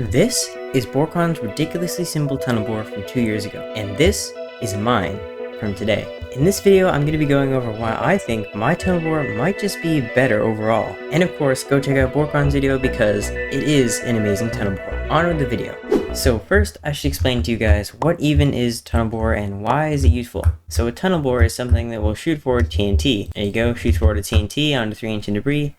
This is Borkon's ridiculously simple tunnel board from 2 years ago, and this is mine from today. In this video, I'm going to be going over why I think my tunnel board might just be better overall. And of course, go check out Borkon's video because it is an amazing tunnel board. On with the video. So first, I should explain to you guys what even is tunnel bore and why is it useful. So a tunnel bore is something that will shoot forward TNT. There you go, shoots forward a TNT onto 3-inch debris.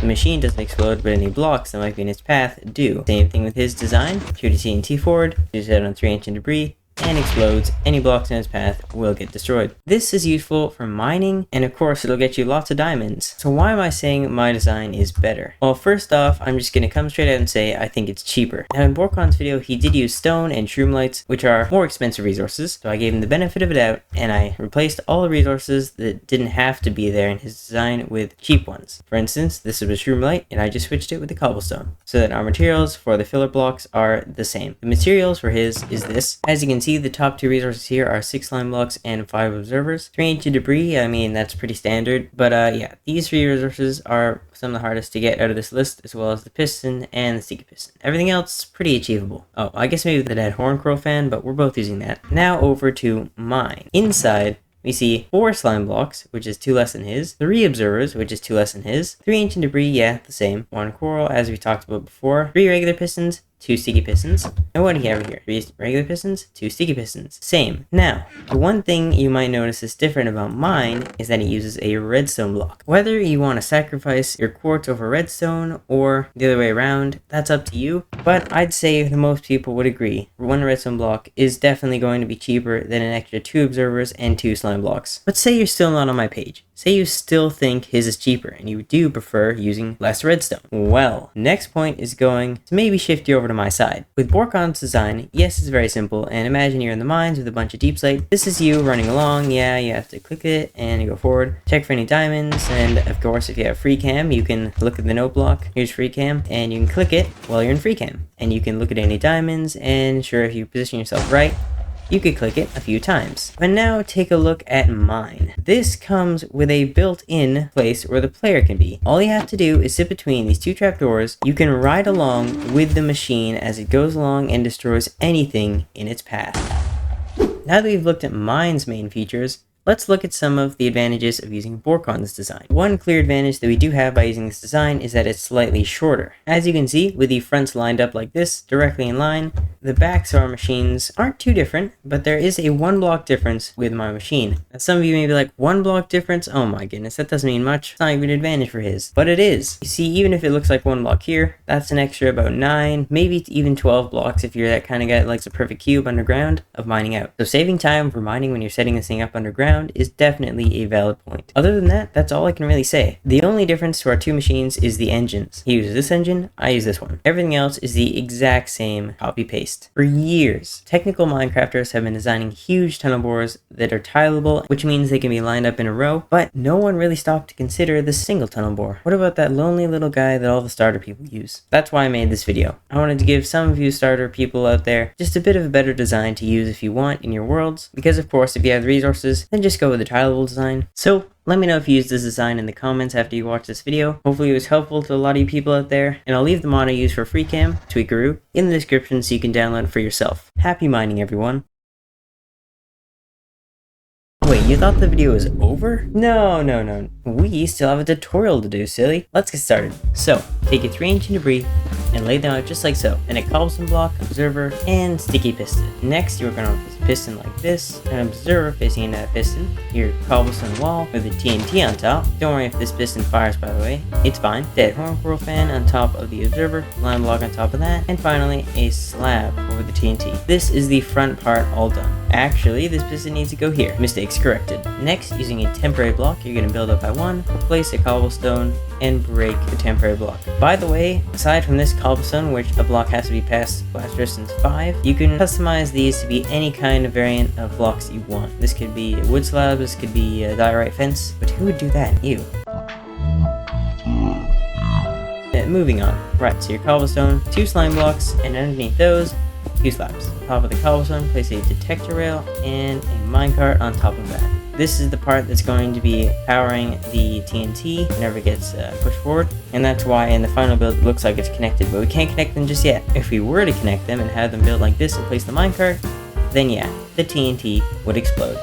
The machine doesn't explode, but any blocks that might be in its path do. Same thing with his design. Shoot a TNT forward, shoots it on 3-inch debris, and explodes. Any blocks in its path will get destroyed. This is useful for mining, and of course it'll get you lots of diamonds. So why am I saying my design is better? Well, first off, I'm just going to come straight out and say I think it's cheaper. Now in Borkon's video, he did use stone and shroom lights, which are more expensive resources, so I gave him the benefit of the doubt, and I replaced all the resources that didn't have to be there in his design with cheap ones. For instance, this was a shroom light, and I just switched it with the cobblestone, so that our materials for the filler blocks are the same. The materials for his is this. As you can see, the top two resources here are 6 slime blocks and 5 observers. 3-inch debris, I mean, that's pretty standard, but yeah, these 3 resources are some of the hardest to get out of this list, as well as the piston and the sticky piston. Everything else, pretty achievable. Oh, I guess maybe the dead horn crow fan, but we're both using that. Now over to mine. Inside, we see 4 slime blocks, which is 2 less than his, 3 observers, which is 2 less than his, 3-inch debris, yeah, the same, 1 coral, as we talked about before, 3 regular pistons, 2 sticky pistons. And what do you have here? 3 regular pistons, 2 sticky pistons. Same. Now, the one thing you might notice is different about mine is that it uses a redstone block. Whether you want to sacrifice your quartz over redstone or the other way around, that's up to you. But I'd say that most people would agree, one redstone block is definitely going to be cheaper than an extra 2 observers and 2 slime blocks. But say you're still not on my page. Say you still think his is cheaper and you do prefer using less redstone. Well, next point is going to maybe shift you over to my side. With Borkon's design, yes, it's very simple, and imagine you're in the mines with a bunch of deep slate. This is you running along. Yeah, you have to click it and you go forward, check for any diamonds, and of course if you have free cam, you can look at the note block. Here's free cam, and you can click it while you're in free cam, and you can look at any diamonds, and sure, if you position yourself right, you could click it a few times. But now take a look at mine. This comes with a built-in place where the player can be. All you have to do is sit between these 2 trapdoors. You can ride along with the machine as it goes along and destroys anything in its path. Now that we've looked at mine's main features, let's look at some of the advantages of using Borkon's design. One clear advantage that we do have by using this design is that it's slightly shorter. As you can see, with the fronts lined up like this, directly in line, the backs of our machines aren't too different, but there is a 1 block difference with my machine. Now, some of you may be like, 1 block difference? Oh my goodness, that doesn't mean much. It's not even an advantage for his. But it is. You see, even if it looks like 1 block here, that's an extra about 9, maybe even 12 blocks if you're that kind of guy that likes a perfect cube underground of mining out. So saving time for mining when you're setting this thing up underground is definitely a valid point. Other than that, that's all I can really say. The only difference to our 2 machines is the engines. He uses this engine, I use this one. Everything else is the exact same copy-paste. For years, technical Minecrafters have been designing huge tunnel bores that are tileable, which means they can be lined up in a row, but no one really stopped to consider the single tunnel bore. What about that lonely little guy that all the starter people use? That's why I made this video. I wanted to give some of you starter people out there just a bit of a better design to use if you want in your worlds, because of course if you have the resources, then just go with the tileable design. So let me know if you use this design in the comments after you watch this video. Hopefully it was helpful to a lot of you people out there, and I'll leave the mod I use for FreeCam, Tweakaroo, in the description so you can download it for yourself. Happy mining, everyone! Wait, you thought the video was over? No. We still have a tutorial to do, silly. Let's get started. So, take your 3-inch debris and lay them out just like so. Then a cobblestone block, observer, and sticky piston. Next, you're going to place a piston like this, an observer facing that piston, your cobblestone wall with a TNT on top. Don't worry if this piston fires, by the way. It's fine. Dead horn coral fan on top of the observer, lime block on top of that, and finally, a slab over the TNT. This is the front part all done. Actually, this piston needs to go here. Mistakes corrected. Next, using a temporary block, you're going to build up by 1, place a cobblestone, and break the temporary block. By the way, aside from this cobblestone, which a block has to be past blast distance 5, you can customize these to be any kind of variant of blocks you want. This could be a wood slab, this could be a diorite fence, but who would do that? You. Moving on. Right, so your cobblestone, 2 slime blocks, and underneath those, 2 slabs. Top of the cobblestone, place a detector rail and a minecart on top of that. this is the part that's going to be powering the TNT whenever it gets pushed forward, and that's why in the final build it looks like it's connected, but we can't connect them just yet. If we were to connect them and have them build like this and place the minecart, then yeah, the TNT would explode.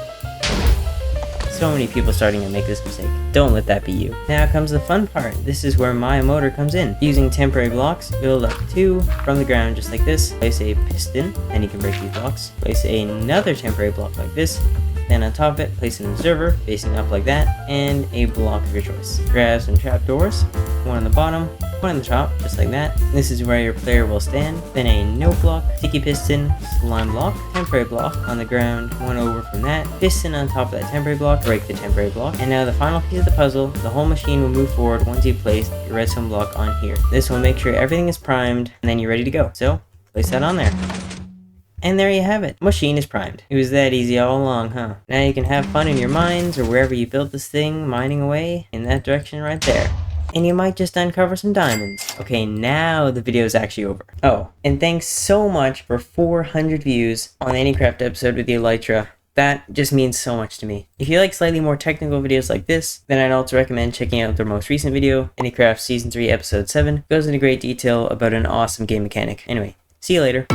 So many people starting to make this mistake. Don't let that be you. Now comes the fun part. This is where my motor comes in. Using temporary blocks, build up 2 from the ground just like this. Place a piston, and you can break these blocks. Place another temporary block like this. Then on top of it, place an observer facing up like that, and a block of your choice. Grab some trapdoors, 1 on the bottom, 1 on the top, just like that. This is where your player will stand. Then a no block, sticky piston, slime block, temporary block on the ground, 1 over from that, piston on top of that temporary block, break the temporary block. And now the final piece of the puzzle, the whole machine will move forward once you place your redstone block on here. This will make sure everything is primed, and then you're ready to go. So, place that on there. And there you have it. Machine is primed. It was that easy all along, huh? Now you can have fun in your mines or wherever you built this thing, mining away in that direction right there. And you might just uncover some diamonds. Okay, now the video is actually over. Oh, and thanks so much for 400 views on the Anycraft episode with the Elytra. That just means so much to me. If you like slightly more technical videos like this, then I'd also recommend checking out their most recent video, Anycraft Season 3 Episode 7. It goes into great detail about an awesome game mechanic. Anyway, see you later.